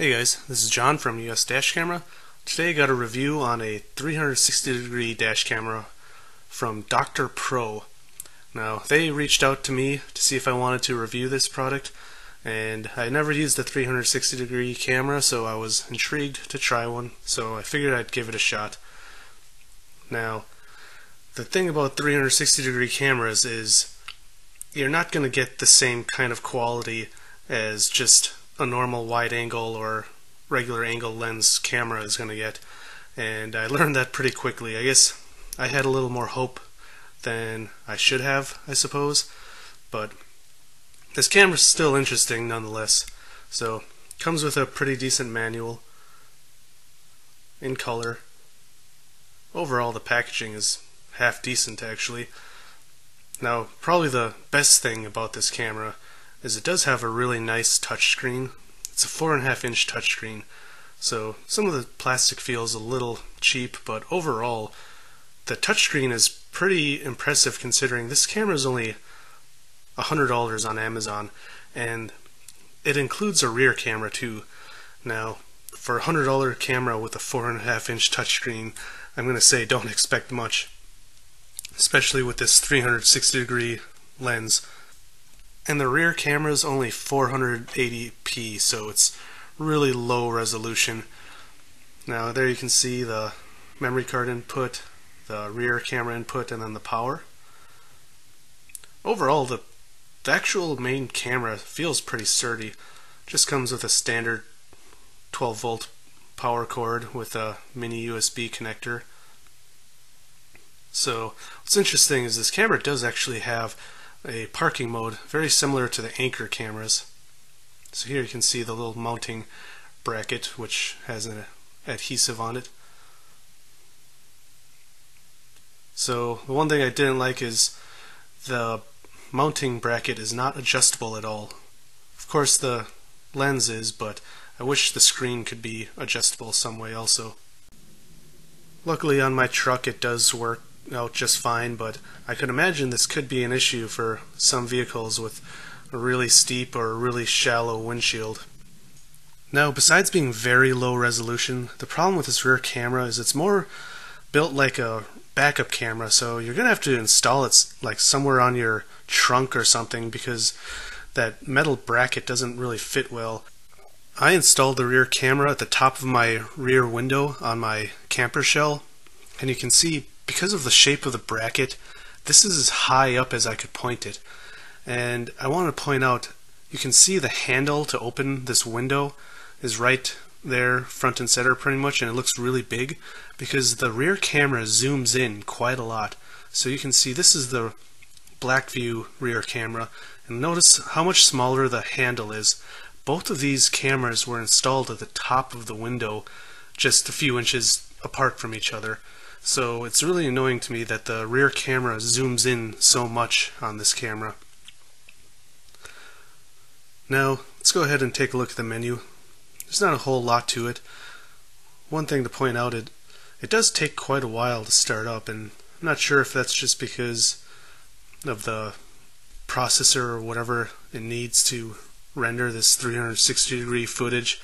Hey guys, this is John from US Dash Camera. Today I got a review on a 360 degree dash camera from Dr. Pro. Now they reached out to me to see if I wanted to review this product, and I never used a 360 degree camera, so I was intrigued to try one, so I figured I'd give it a shot. Now the thing about 360 degree cameras is you're not going to get the same kind of quality as just a normal wide angle or regular angle lens camera is going to get, and I learned that pretty quickly. I guess I had a little more hope than I should have, I suppose, but this camera's still interesting nonetheless. So it comes with a pretty decent manual in color. Overall the packaging is half decent actually. Now probably the best thing about this camera is it does have a really nice touchscreen. It's a 4.5-inch touchscreen, so some of the plastic feels a little cheap, but overall the touchscreen is pretty impressive considering this camera is only $100 on Amazon, and it includes a rear camera too. Now for a $100 camera with a 4.5-inch touchscreen, I'm going to say don't expect much, especially with this 360 degree lens. And the rear camera is only 480p, so it's really low resolution. Now there you can see the memory card input, the rear camera input, and then the power. Overall the actual main camera feels pretty sturdy. Just comes with a standard 12-volt power cord with a mini USB connector. So what's interesting is this camera does actually have a parking mode very similar to the Anker cameras. So here you can see the little mounting bracket which has an adhesive on it. So the one thing I didn't like is the mounting bracket is not adjustable at all. Of course the lens is, but I wish the screen could be adjustable some way also. Luckily on my truck it does work out just fine, but I could imagine this could be an issue for some vehicles with a really steep or really shallow windshield. Now besides being very low resolution, the problem with this rear camera is it's more built like a backup camera, so you're gonna have to install it like somewhere on your trunk or something because that metal bracket doesn't really fit well. I installed the rear camera at the top of my rear window on my camper shell, and you can see because of the shape of the bracket, this is as high up as I could point it. And I want to point out, you can see the handle to open this window is right there, front and center pretty much, and it looks really big because the rear camera zooms in quite a lot. So you can see this is the Blackview rear camera, and notice how much smaller the handle is. Both of these cameras were installed at the top of the window, just a few inches apart from each other. So it's really annoying to me that the rear camera zooms in so much on this camera. Now let's go ahead and take a look at the menu. There's not a whole lot to it. One thing to point out, it does take quite a while to start up, and I'm not sure if that's just because of the processor or whatever it needs to render this 360 degree footage.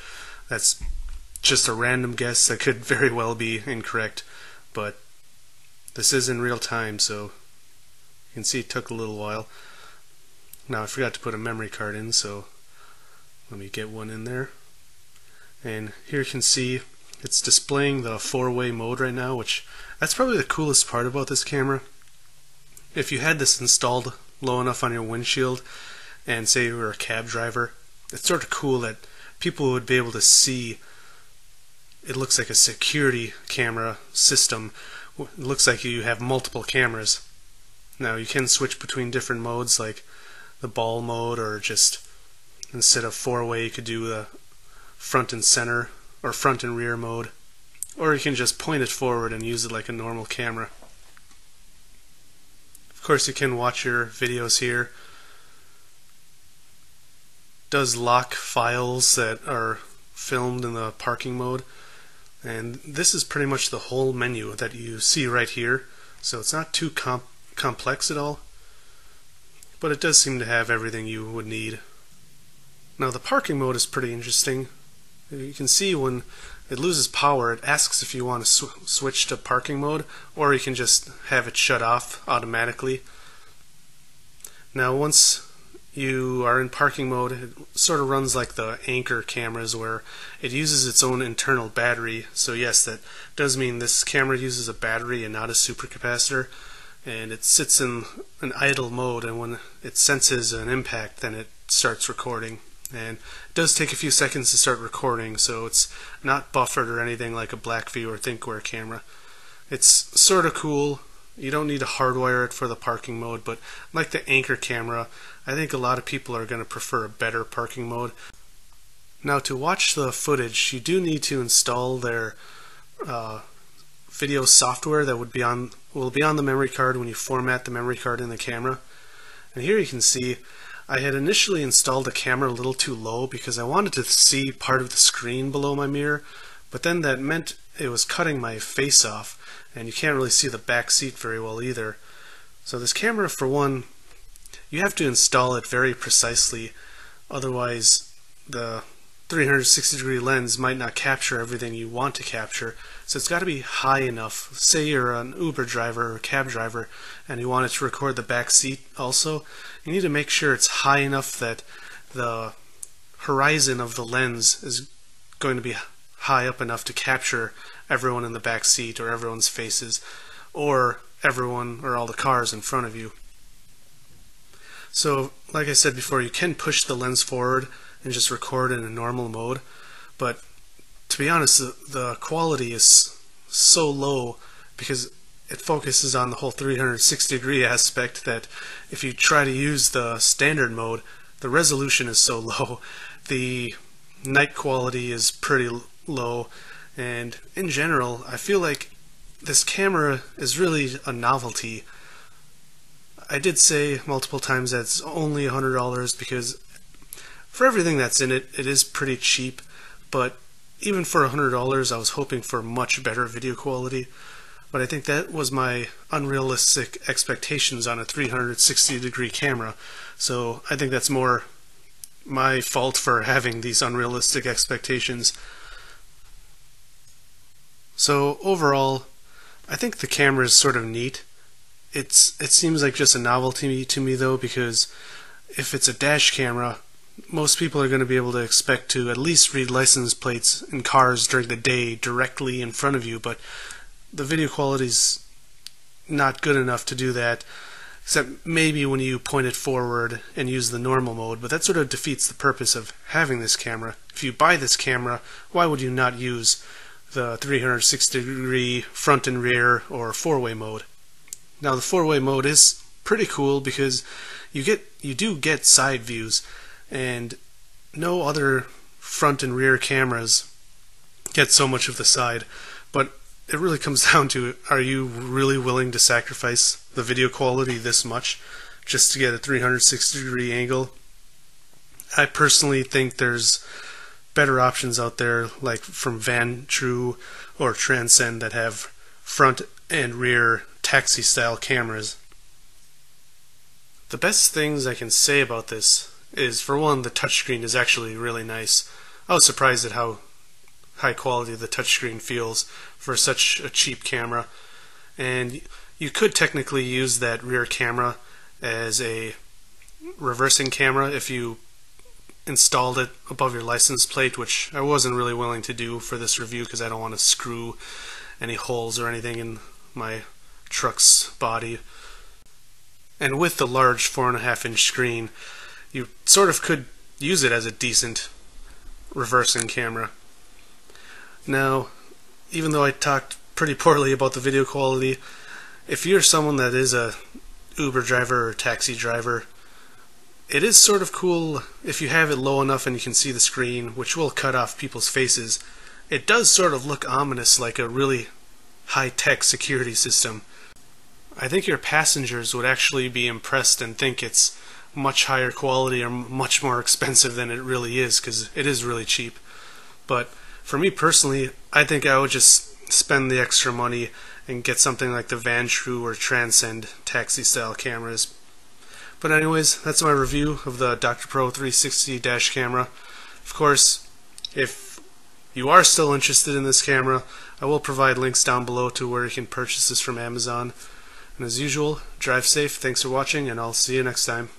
That's just a random guess that could very well be incorrect. But this is in real time, so you can see it took a little while. Now I forgot to put a memory card in, so let me get one in there. And here you can see it's displaying the 4-way mode right now, which that's probably the coolest part about this camera. If you had this installed low enough on your windshield and say you were a cab driver, it's sort of cool that people would be able to see. It looks like a security camera system. It looks like you have multiple cameras. Now you can switch between different modes like the ball mode, or just instead of 4-way you could do the front and center or front and rear mode, or you can just point it forward and use it like a normal camera. Of course you can watch your videos here. It does lock files that are filmed in the parking mode. And this is pretty much the whole menu that you see right here, so it's not too complex at all, but it does seem to have everything you would need. Now the parking mode is pretty interesting. You can see when it loses power, it asks if you want to switch to parking mode, or you can just have it shut off automatically. Now once you are in parking mode, it sort of runs like the Anker cameras where it uses its own internal battery. So yes, that does mean this camera uses a battery and not a supercapacitor, and it sits in an idle mode, and when it senses an impact then it starts recording. And it does take a few seconds to start recording, so it's not buffered or anything like a Blackview or ThinkWare camera. It's sort of cool. You don't need to hardwire it for the parking mode, but like the Anker camera, I think a lot of people are going to prefer a better parking mode. Now to watch the footage, you do need to install their video software that will be on the memory card when you format the memory card in the camera. And here you can see I had initially installed the camera a little too low because I wanted to see part of the screen below my mirror, but then that meant it was cutting my face off, and you can't really see the back seat very well either. So this camera, for one, you have to install it very precisely, otherwise the 360-degree lens might not capture everything you want to capture. So it's got to be high enough. Say you're an Uber driver or a cab driver and you want it to record the back seat also, you need to make sure it's high enough that the horizon of the lens is going to be high up enough to capture everyone in the back seat or everyone's faces or everyone or all the cars in front of you. So like I said before, you can push the lens forward and just record in a normal mode, but to be honest, the quality is so low because it focuses on the whole 360-degree aspect that if you try to use the standard mode, the resolution is so low, the night quality is pretty low, and in general I feel like this camera is really a novelty. I did say multiple times that it's only $100 because for everything that's in it, it is pretty cheap, but even for $100 I was hoping for much better video quality. But I think that was my unrealistic expectations on a 360-degree camera, so I think that's more my fault for having these unrealistic expectations. So overall, I think the camera is sort of neat. It seems like just a novelty to me though, because if it's a dash camera, most people are going to be able to expect to at least read license plates in cars during the day directly in front of you, but the video quality's not good enough to do that, except maybe when you point it forward and use the normal mode, but that sort of defeats the purpose of having this camera. If you buy this camera, why would you not use the 360-degree front and rear or four-way mode? Now the four-way mode is pretty cool because you do get side views, and no other front and rear cameras get so much of the side, but it really comes down to, are you really willing to sacrifice the video quality this much just to get a 360-degree angle? I personally think there's better options out there, like from Vantrue or Transcend, that have front and rear taxi style cameras. The best things I can say about this is, for one, the touchscreen is actually really nice. I was surprised at how high quality the touchscreen feels for such a cheap camera, and you could technically use that rear camera as a reversing camera if you installed it above your license plate, which I wasn't really willing to do for this review because I don't want to screw any holes or anything in my truck's body. And with the large 4.5-inch screen, you sort of could use it as a decent reversing camera. Now, even though I talked pretty poorly about the video quality, if you're someone that is a Uber driver or taxi driver, it is sort of cool if you have it low enough and you can see the screen, which will cut off people's faces. It does sort of look ominous, like a really high-tech security system. I think your passengers would actually be impressed and think it's much higher quality or much more expensive than it really is, because it is really cheap. But for me personally, I think I would just spend the extra money and get something like the Vantrue or Transcend taxi style cameras. But anyways, that's my review of the Dr. Pro 360 dash camera. Of course, if you are still interested in this camera, I will provide links down below to where you can purchase this from Amazon. And as usual, drive safe, thanks for watching, and I'll see you next time.